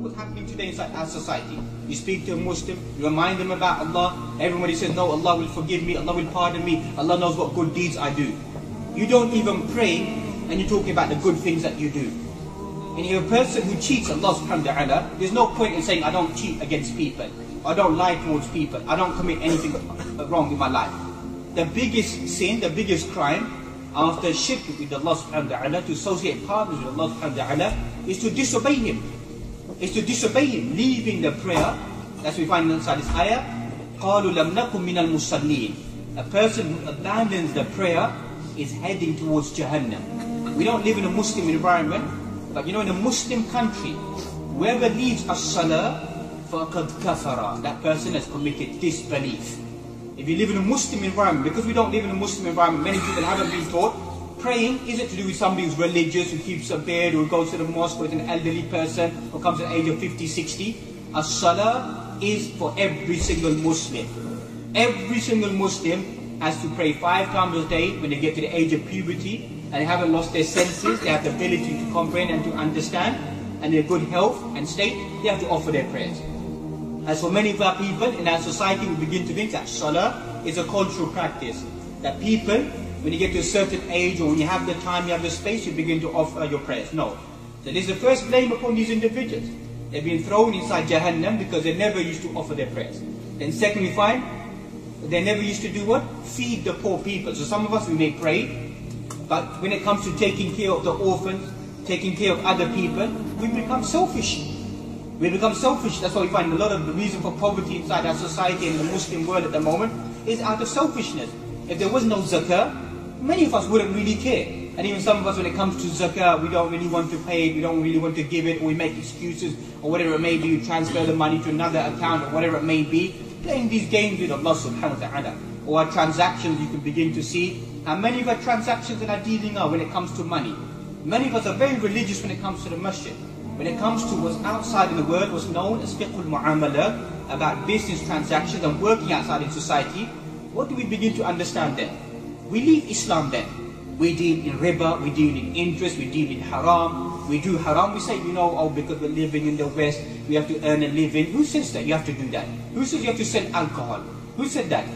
what's happening today inside our society. You speak to a Muslim, you remind them about Allah, everybody says, no, Allah will forgive me, Allah will pardon me, Allah knows what good deeds I do. You don't even pray, and you're talking about the good things that you do. And you're a person who cheats Allah subhanahu wa ta'ala, there's no point in saying, I don't cheat against people, I don't lie towards people, I don't commit anything wrong in my life. The biggest sin, the biggest crime, after shirk with Allah subhanahu wa ta'ala, to associate partners with Allah subhanahu wa ta'ala, is to disobey Him. Is to disobey Him, leaving the prayer. That's what we find inside this ayah. قَالُوا لَمْ نَكُمْ مِنَ الْمُصَلِّينَ. A person who abandons the prayer is heading towards Jahannam. We don't live in a Muslim environment, but you know, in a Muslim country, whoever leaves as-salah, فَقَدْ كَفَرَ. That person has committed disbelief. If you live in a Muslim environment, because we don't live in a Muslim environment, many people haven't been taught, praying isn't to do with somebody who's religious, who keeps a beard, who goes to the mosque, or is an elderly person, who comes at the age of 50, 60. As-salah is for every single Muslim. Every single Muslim has to pray 5 times a day when they get to the age of puberty, and they haven't lost their senses, they have the ability to comprehend and to understand, and their good health and state, they have to offer their prayers. As for many of our people in our society, we begin to think that salah is a cultural practice. That people, when you get to a certain age, or when you have the time, you have the space, you begin to offer your prayers. No. So this is the first blame upon these individuals. They've been thrown inside Jahannam because they never used to offer their prayers. Then second, we find they never used to do what? Feed the poor people. So some of us, we may pray, but when it comes to taking care of the orphans, taking care of other people, we become selfish. We become selfish. That's why we find a lot of the reason for poverty inside our society and the Muslim world at the moment is out of selfishness. If there was no zakah, many of us wouldn't really care. And even some of us, when it comes to zakah, we don't really want to pay it, we don't really want to give it, or we make excuses, or whatever it may be, we transfer the money to another account, or whatever it may be, playing these games with Allah subhanahu wa ta'ala. Or our transactions, you can begin to see how many of our transactions that are dealing are when it comes to money. Many of us are very religious when it comes to the masjid. When it comes to what's outside in the world, what's known as fiqhul mu'amala, about business transactions and working outside in society, what do we begin to understand then? We leave Islam then. We deal in riba, we deal in interest, we deal in haram, we do haram, we say, you know, oh, because we're living in the West, we have to earn a living. Who says that you have to do that? Who says you have to sell alcohol? Who said that?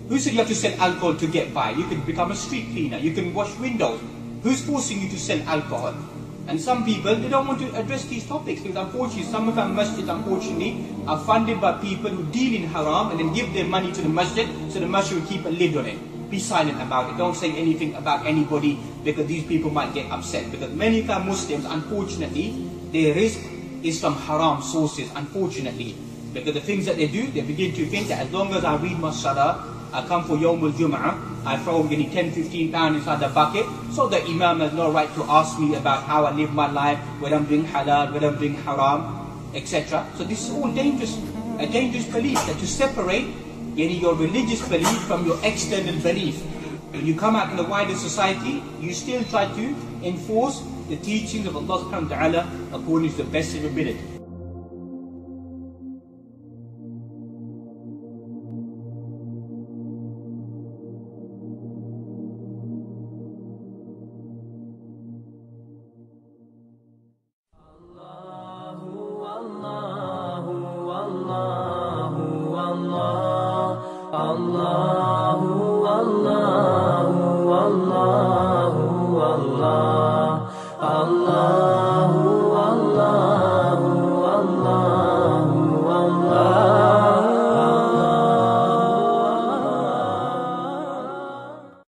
Who said you have to sell alcohol to get by? You can become a street cleaner, you can wash windows. Who's forcing you to sell alcohol? And some people, they don't want to address these topics because unfortunately, some of our masjids, unfortunately, are funded by people who deal in haram and then give their money to the masjid, so the masjid will keep a lid on it. Be silent about it. Don't say anything about anybody because these people might get upset. Because many of our Muslims, unfortunately, their rizq is from haram sources, unfortunately. Because the things that they do, they begin to think that as long as I read my salah, I come for Yawmul Jum'ah, I throw maybe 10, 15 pounds inside the bucket, so the Imam has no right to ask me about how I live my life, whether I'm doing halal, whether I'm doing haram, etc. So this is all dangerous, a dangerous belief, that to separate your religious belief from your external belief. When you come out in the wider society, you still try to enforce the teachings of Allah subhanahu wa ta'ala according to the best of your ability. Allahu, Allahu, Allahu, Allah, Allah.